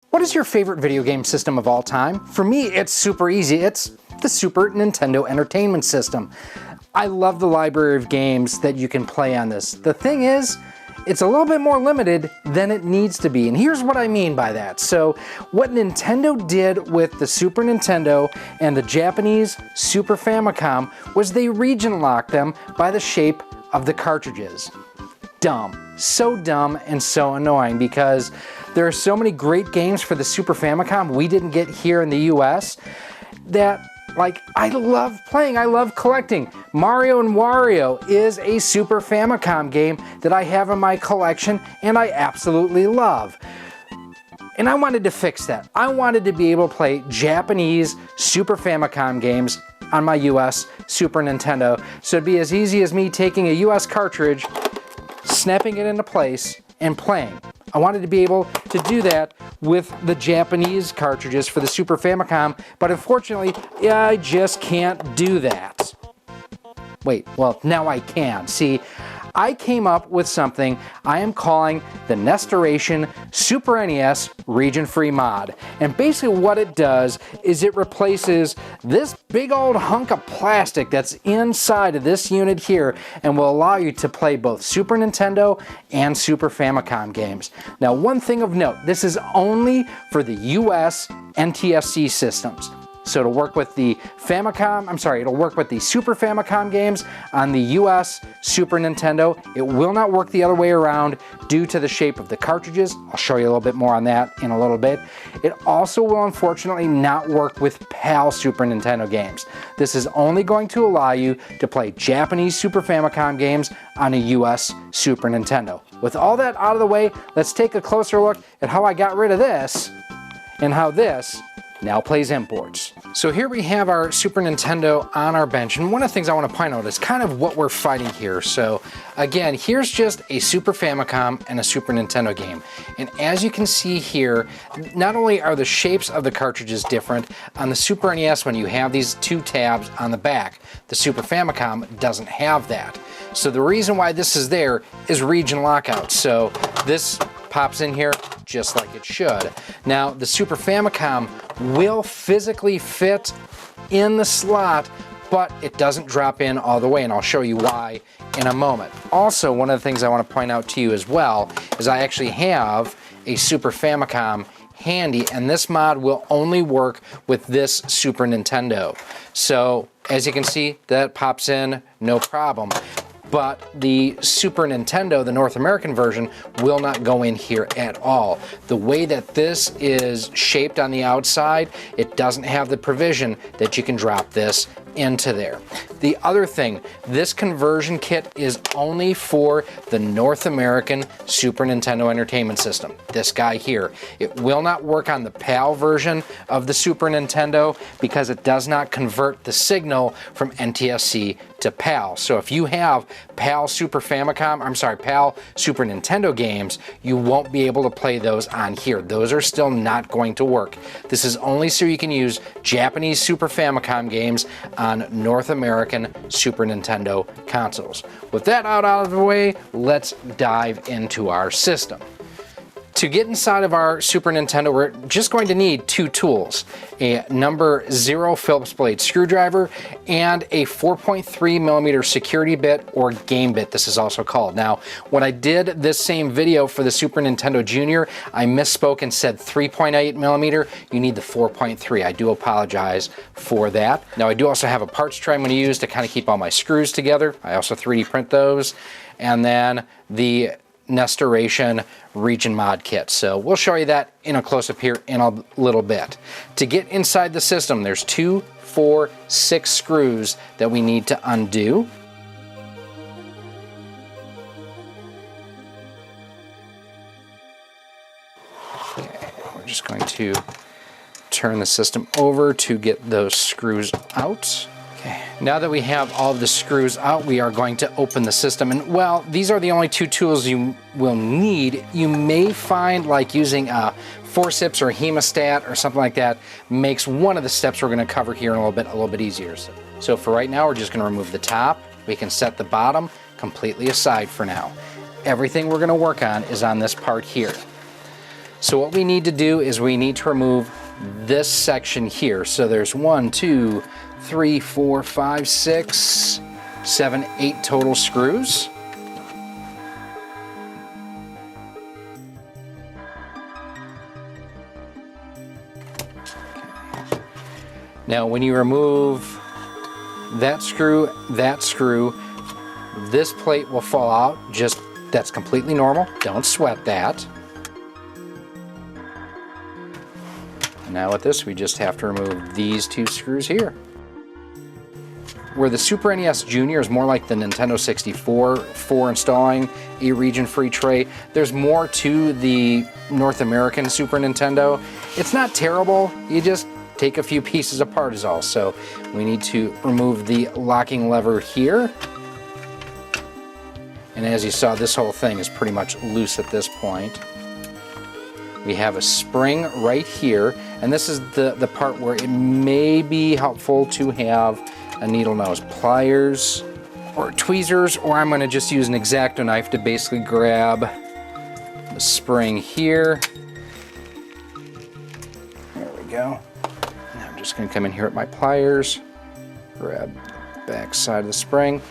What is your favorite video game system of all time? For me, it's super easy. It's the Super Nintendo Entertainment System. I love the library of games that you can play on this. The thing is, it's a little bit more limited than it needs to be, and here's what I mean by that. So what Nintendo did with the Super Nintendo and the Japanese Super Famicom was they region locked them by the shape of the cartridges. Dumb. So dumb and so annoying, because there are so many great games for the Super Famicom we didn't get here in the US that, like, I love playing, I love collecting. Mario and Wario is a Super Famicom game that I have in my collection and I absolutely love. And I wanted to fix that. I wanted to be able to play Japanese Super Famicom games on my US Super Nintendo, so it'd be as easy as me taking a US cartridge, snapping it into place, and playing. I wanted to be able to do that with the Japanese cartridges for the Super Famicom, but unfortunately, I just can't do that. Wait, well, now I can. See, I came up with something I am calling the NEStoration Super NES region-free mod. And basically what it does is it replaces this big old hunk of plastic that's inside of this unit here and will allow you to play both Super Nintendo and Super Famicom games. Now, one thing of note, this is only for the US NTSC systems. So it'll work with the it'll work with the Super Famicom games on the US Super Nintendo. It will not work the other way around due to the shape of the cartridges. I'll show you a little bit more on that in a little bit. It also will unfortunately not work with PAL Super Nintendo games. This is only going to allow you to play Japanese Super Famicom games on a US Super Nintendo. With all that out of the way, let's take a closer look at how I got rid of this and how this now plays imports. So here we have our Super Nintendo on our bench, and one of the things I want to point out is kind of what we're fighting here. So again, here's just a Super Famicom and a Super Nintendo game. And as you can see here, not only are the shapes of the cartridges different, on the Super NES when you have these two tabs on the back, the Super Famicom doesn't have that. So the reason why this is there is region lockout. So this pops in here just like it should. Now, the Super Famicom will physically fit in the slot, but it doesn't drop in all the way, and I'll show you why in a moment. Also, one of the things I want to point out to you as well is I actually have a Super Famicom handy, and this mod will only work with this Super Nintendo. So, as you can see, that pops in no problem. But the Super Nintendo, the North American version, will not go in here at all. The way that this is shaped on the outside, it doesn't have the provision that you can drop this into there. The other thing, this conversion kit is only for the North American Super Nintendo Entertainment System, this guy here. It will not work on the PAL version of the Super Nintendo because it does not convert the signal from NTSC to PAL. So if you have PAL Super Nintendo games, you won't be able to play those on here. Those are still not going to work. This is only so you can use Japanese Super Famicom games on North American Super Nintendo consoles. With that out of the way, let's dive into our system. To get inside of our Super Nintendo, we're just going to need two tools, a number 0 Phillips blade screwdriver and a 4.3mm security bit, or game bit, this is also called. Now, when I did this same video for the Super Nintendo Junior, I misspoke and said 3.8mm. You need the 4.3. I do apologize for that. Now, I do also have a parts tray I'm going to use to kind of keep all my screws together. I also 3D print those. And then the NEStoration region mod kit. So we'll show you that in a close-up here in a little bit. To get inside the system, there's 2, 4, 6 screws that we need to undo. Okay, we're just going to turn the system over to get those screws out. Okay, now that we have all of the screws out, we are going to open the system. And well, these are the only two tools you will need. You may find like using a forceps or a hemostat or something like that makes one of the steps we're going to cover here in a little bit easier. So for right now, we're just going to remove the top. We can set the bottom completely aside for now. Everything we're going to work on is on this part here. So what we need to do is we need to remove this section here. So there's 1, 2, 3, 4, 5, 6, 7, 8 total screws. Now when you remove that screw, this plate will fall out. That's completely normal. Don't sweat that. And now with this, we just have to remove these 2 screws here. Where the Super NES Junior is more like the Nintendo 64 for installing a region-free tray, there's more to the North American Super Nintendo. It's not terrible, you just take a few pieces apart is all. So we need to remove the locking lever here. And as you saw, this whole thing is pretty much loose at this point. We have a spring right here, and this is the part where it may be helpful to have a needle nose pliers or tweezers, or I'm going to just use an X-Acto knife to basically grab the spring here. There we go. And I'm just going to come in here with my pliers, grab the back side of the spring.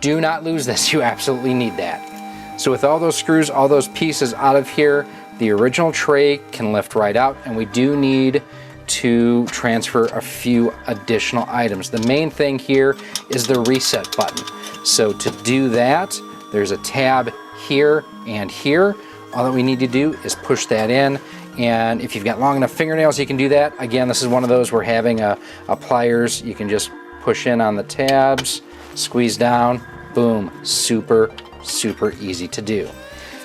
Do not lose this, you absolutely need that. So with all those screws, all those pieces out of here, the original tray can lift right out, and we do need to transfer a few additional items. The main thing here is the reset button. So to do that, there's a tab here and here. All that we need to do is push that in, and if you've got long enough fingernails, you can do that. Again, this is one of those where having a pliers, you can just push in on the tabs, squeeze down, boom, super easy to do.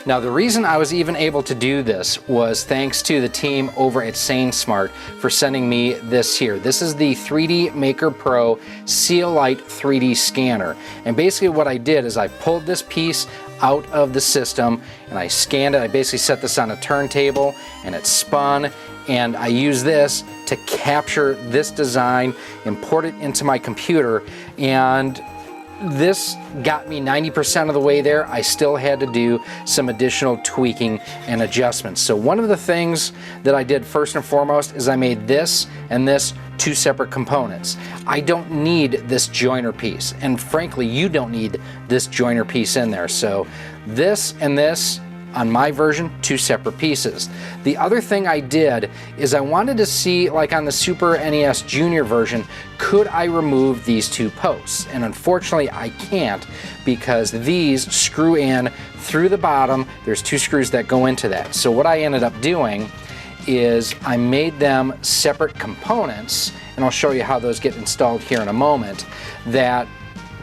Now the reason I was even able to do this was thanks to the team over at SainSmart for sending me this here. This is the 3D Maker Pro SealLite 3D scanner. And basically what I did is I pulled this piece out of the system and I scanned it. I basically set this on a turntable and it spun, and I used this to capture this design, import it into my computer, and this got me 90% of the way there. I still had to do some additional tweaking and adjustments. So one of the things that I did first and foremost is I made this and this 2 separate components. I don't need this joiner piece, and frankly, you don't need this joiner piece in there. So this and this, on my version, 2 separate pieces. The other thing I did is I wanted to see, like on the Super NES Junior version, could I remove these 2 posts? And unfortunately I can't, because these screw in through the bottom. There's 2 screws that go into that. So what I ended up doing is I made them separate components, and I'll show you how those get installed here in a moment, that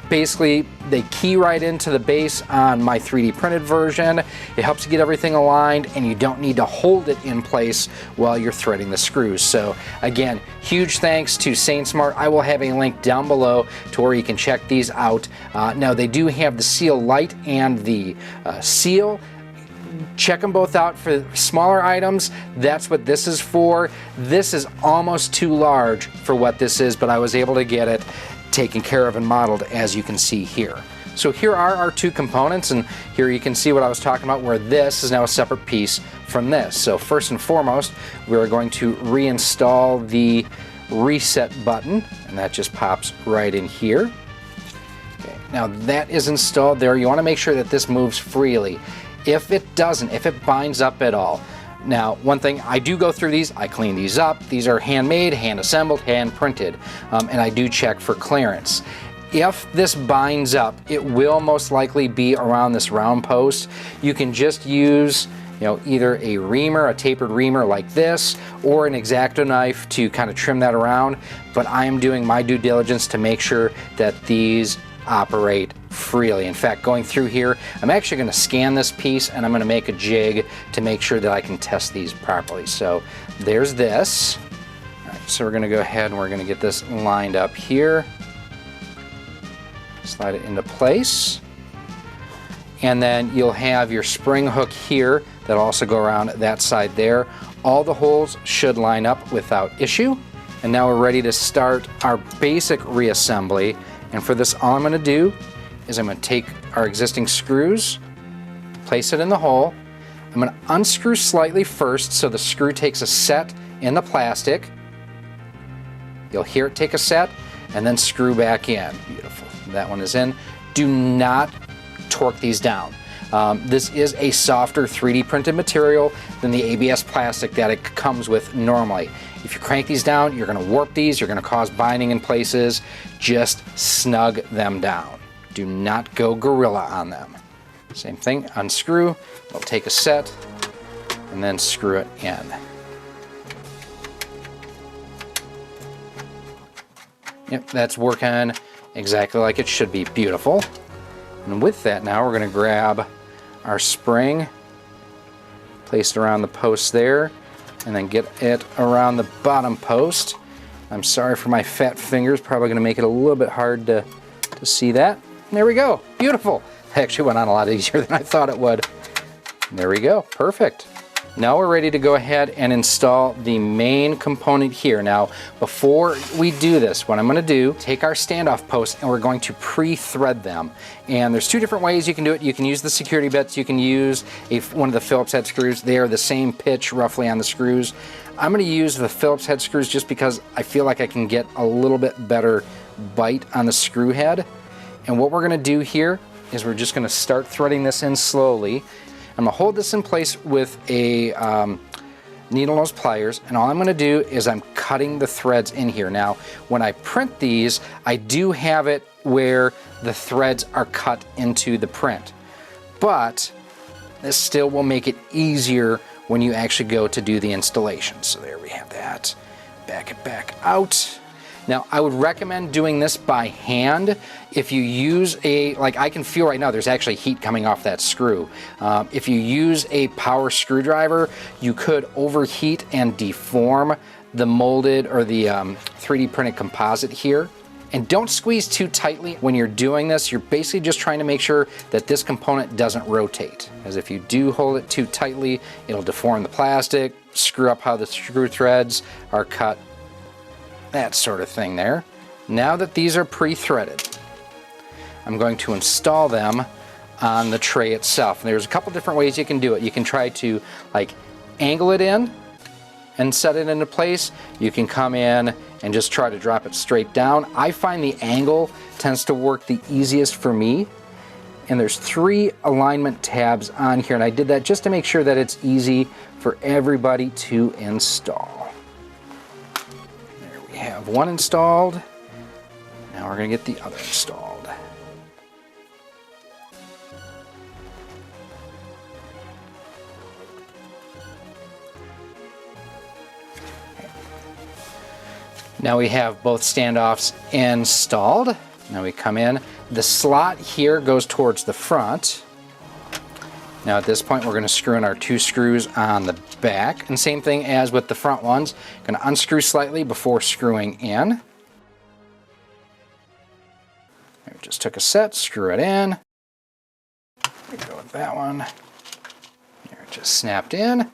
basically they key right into the base on my 3D printed version. It helps you get everything aligned, and you don't need to hold it in place while you're threading the screws. So again, huge thanks to SainSmart. I will have a link down below to where you can check these out. Now they do have the SealLite and the Seal. Check them both out for smaller items. That's what this is for. This is almost too large for what this is, but I was able to get it taken care of and modeled, as you can see here. So here are our 2 components, and here you can see what I was talking about, where this is now a separate piece from this. So first and foremost, we are going to reinstall the reset button, and that just pops right in here. Okay, now that is installed there. You want to make sure that this moves freely. If it doesn't, if it binds up at all. Now, one thing, I do go through these, I clean these up. These are handmade, hand assembled, hand printed, and I do check for clearance. If this binds up, it will most likely be around this round post. You can just use, either a reamer, a tapered reamer like this, or an X-Acto knife to kind of trim that around. But I am doing my due diligence to make sure that these operate freely. In fact, going through here, I'm actually going to scan this piece, and I'm going to make a jig to make sure that I can test these properly. So there's this. All right, so we're going to go ahead and we're going to get this lined up here. Slide it into place. And then you'll have your spring hook here that'll also go around that side there. All the holes should line up without issue. And now we're ready to start our basic reassembly. And for this, all I'm going to do is I'm going to take our existing screws, place it in the hole. I'm going to unscrew slightly first so the screw takes a set in the plastic. You'll hear it take a set and then screw back in. Beautiful. That one is in. Do not torque these down. This is a softer 3D printed material than the ABS plastic that it comes with normally. If you crank these down, you're going to warp these, you're going to cause binding in places. Just snug them down. Do not go gorilla on them. Same thing, unscrew, it'll take a set, and then screw it in. Yep, that's working exactly like it should be. Beautiful. And with that now, we're going to grab our spring, place it around the post there, and then get it around the bottom post. I'm sorry for my fat fingers, probably going to make it a little bit hard to see that. There we go. Beautiful. Actually went on a lot easier than I thought it would. There we go. Perfect. Now we're ready to go ahead and install the main component here. Now, before we do this, what I'm going to do, take our standoff posts and we're going to pre-thread them. And there's two different ways you can do it. You can use the security bits. You can use one of the Phillips head screws. They are the same pitch roughly on the screws. I'm going to use the Phillips head screws just because I feel like I can get a little bit better bite on the screw head. And what we're going to do here is we're just going to start threading this in slowly. I'm going to hold this in place with a needle nose pliers, and all I'm going to do is I'm cutting the threads in here. Now, when I print these, I do have it where the threads are cut into the print, but this still will make it easier when you actually go to do the installation. So there we have that. Back it back out. Now, I would recommend doing this by hand. If you use like I can feel right now, there's actually heat coming off that screw. If you use a power screwdriver, you could overheat and deform the molded or the 3D printed composite here. And don't squeeze too tightly when you're doing this. You're basically just trying to make sure that this component doesn't rotate. As if you do hold it too tightly, it'll deform the plastic, screw up how the screw threads are cut. That sort of thing there. Now that these are pre-threaded, I'm going to install them on the tray itself. And there's a couple different ways you can do it. You can try to like angle it in and set it into place. You can come in and just try to drop it straight down. I find the angle tends to work the easiest for me. And there's 3 alignment tabs on here, and I did that just to make sure that it's easy for everybody to install. We have one installed. Now we're going to get the other installed. Now we have both standoffs installed. Now we come in. The slot here goes towards the front. Now at this point we're going to screw in our 2 screws on the back, and same thing as with the front ones. Going to unscrew slightly before screwing in. We just took a set, screw it in. We go with that one. There, it just snapped in.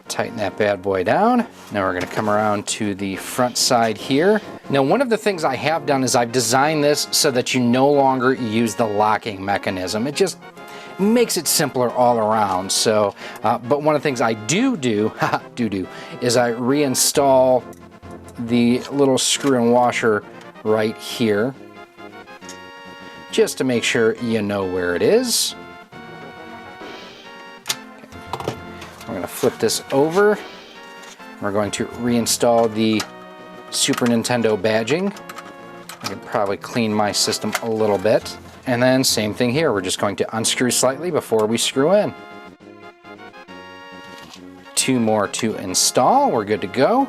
Tighten that bad boy down. Now we're going to come around to the front side here. Now one of the things I have done is I've designed this so that you no longer use the locking mechanism. It just makes it simpler all around. So, but one of the things I do is I reinstall the little screw and washer right here, just to make sure you know where it is. Okay. We're going to flip this over. We're going to reinstall the Super Nintendo badging. I can probably clean my system a little bit. And then same thing here, we're just going to unscrew slightly before we screw in. 2 more to install, we're good to go.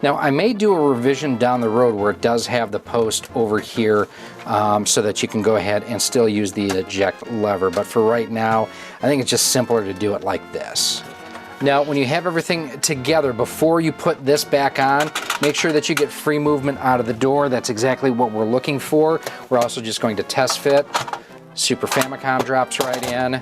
Now I may do a revision down the road where it does have the post over here so that you can go ahead and still use the eject lever, but for right now I think it's just simpler to do it like this. Now when you have everything together, before you put this back on, make sure that you get free movement out of the door. That's exactly what we're looking for. We're also just going to test fit. Super Famicom drops right in,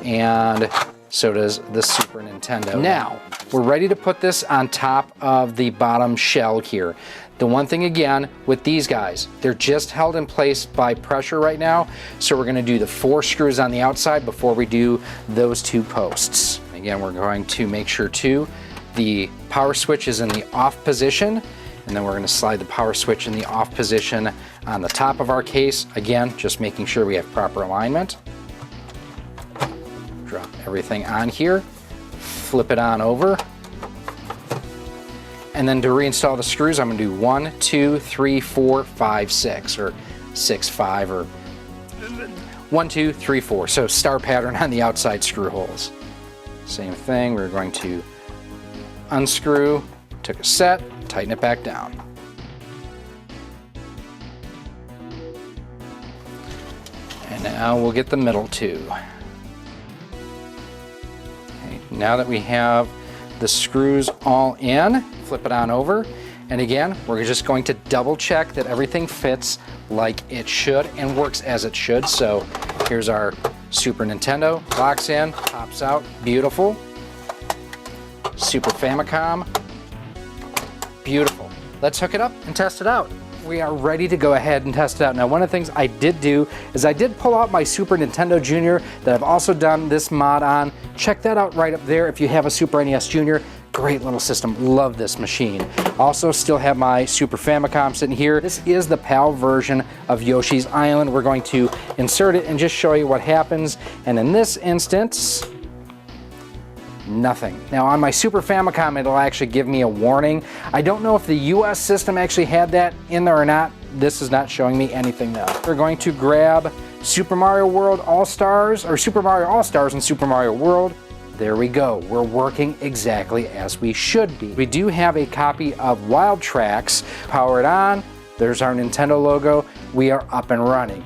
and so does the Super Nintendo. Now, we're ready to put this on top of the bottom shell here. The one thing again with these guys, they're just held in place by pressure right now, so we're going to do the 4 screws on the outside before we do those 2 posts. Again, we're going to make sure too the power switch is in the off position, and then we're going to slide the power switch in the off position on the top of our case. Again, just making sure we have proper alignment. Drop everything on here, flip it on over. And then to reinstall the screws, I'm going to do 1, 2, 3, 4, 5, 6, or 6, 5, or 1, 2, 3, 4. So star pattern on the outside screw holes. Same thing, we're going to unscrew, took a set, tighten it back down. And now we'll get the middle 2. Okay, now that we have the screws all in, flip it on over, and again we're just going to double check that everything fits like it should and works as it should. So here's our Super Nintendo, locks in, pops out, beautiful. Super Famicom, beautiful. Let's hook it up and test it out. We are ready to go ahead and test it out. Now, one of the things I did do is I did pull out my Super Nintendo Junior that I've also done this mod on. Check that out right up there if you have a Super NES Junior. Great little system, love this machine. Also still have my Super Famicom sitting here. This is the PAL version of Yoshi's Island. We're going to insert it and just show you what happens. And in this instance, nothing. Now on my Super Famicom, it'll actually give me a warning. I don't know if the US system actually had that in there or not. This is not showing me anything though. We're going to grab Super Mario World All-Stars, or Super Mario All-Stars and Super Mario World. There we go. We're working exactly as we should be. We do have a copy of Wild Tracks. Power it on. There's our Nintendo logo. We are up and running.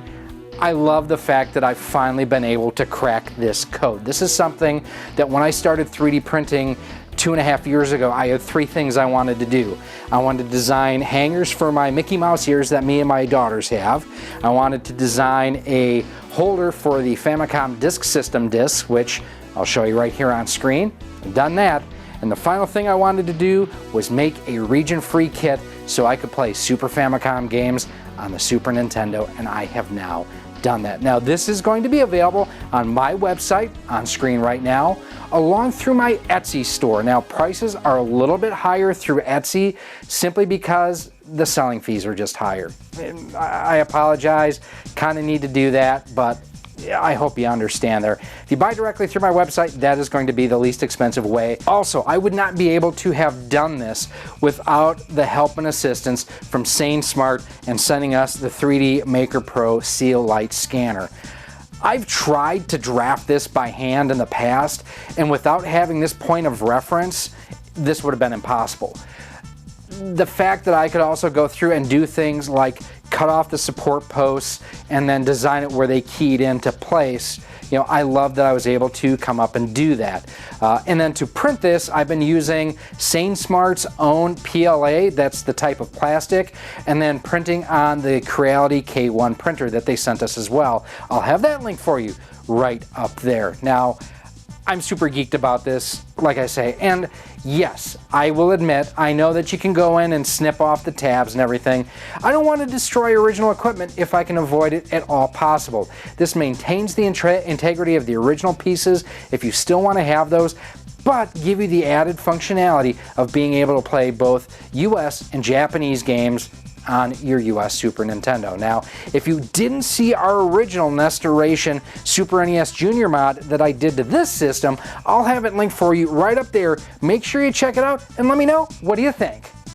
I love the fact that I've finally been able to crack this code. This is something that when I started 3D printing 2.5 years ago, I had 3 things I wanted to do. I wanted to design hangers for my Mickey Mouse ears that me and my daughters have. I wanted to design a holder for the Famicom Disk System Disks, which I'll show you right here on screen. I've done that. And the final thing I wanted to do was make a region-free kit so I could play Super Famicom games on the Super Nintendo, and I have now done that. Now this is going to be available on my website on screen right now, along through my Etsy store. Now prices are a little bit higher through Etsy simply because the selling fees are just higher. I apologize, kind of need to do that, but I hope you understand there. If you buy directly through my website, that is going to be the least expensive way. Also, I would not be able to have done this without the help and assistance from SainSmart and sending us the 3D Maker Pro SealLite scanner. I've tried to draft this by hand in the past, and without having this point of reference, this would have been impossible. The fact that I could also go through and do things like cut off the support posts and then design it where they keyed into place, you know, I love that I was able to come up and do that. And then to print this, I've been using SainSmart's own PLA, that's the type of plastic, and then printing on the Creality K1 printer that they sent us as well. I'll have that link for you right up there. Now, I'm super geeked about this, like I say, and yes, I will admit, I know that you can go in and snip off the tabs and everything. I don't want to destroy original equipment if I can avoid it at all possible. This maintains the integrity of the original pieces if you still want to have those, but give you the added functionality of being able to play both US and Japanese games on your US Super Nintendo. Now, if you didn't see our original NEStoration Super NES Junior mod that I did to this system, I'll have it linked for you right up there. Make sure you check it out and let me know, what do you think?